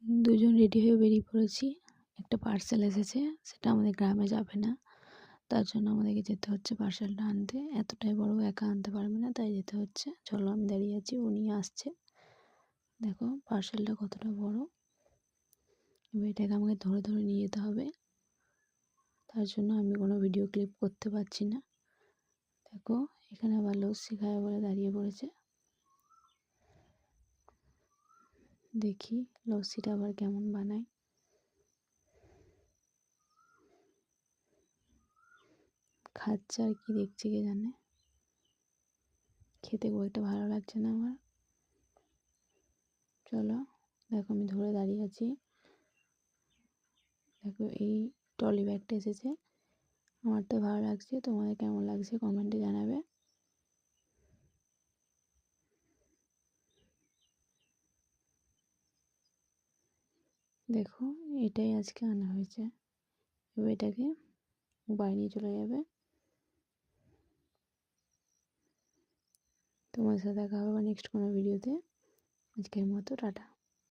দুজন রেডি হয়ে বেরিয়ে পড়েছি। একটা পার্সেল এসেছে, সেটা আমাদের গ্রামে যাবে না, তার জন্য আমাদেরকে যেতে হচ্ছে পার্সেলটা আনতে। এতটাই বড় একা আনতে পারবে না, তাই যেতে হচ্ছে। চলো, আমি দাঁড়িয়ে আছি, উনি আসছে। দেখো পার্সেলটা কতটা বড়। এবার এটাকে আমাকে ধরে ধরে নিয়ে যেতে হবে, তার জন্য আমি কোনো ভিডিও ক্লিপ করতে পারছি না। দেখো এখানে আবার লস্যি খাবে বলে দাঁড়িয়ে পড়েছে। দেখি লস্যিটা আবার কেমন বানায়। খাচ্ছে আর কি দেখছে কে জানে। খেতে খুব একটা ভালো লাগছে না আমার। চলো, দেখো আমি ধরে দাঁড়িয়ে আছি। দেখো এই ট্রলি ব্যাগটা এসেছে, আমার তো ভালো লাগছে, তোমাদের কেমন লাগছে কমেন্টে জানাবে। দেখো এটাই আজকে আনা হয়েছে। এবার এটাকে বাড়ি নিয়ে চলে যাবে। তোমার সাথে দেখা হবে নেক্সট কোনো ভিডিওতে। আজকের মতো টাটা।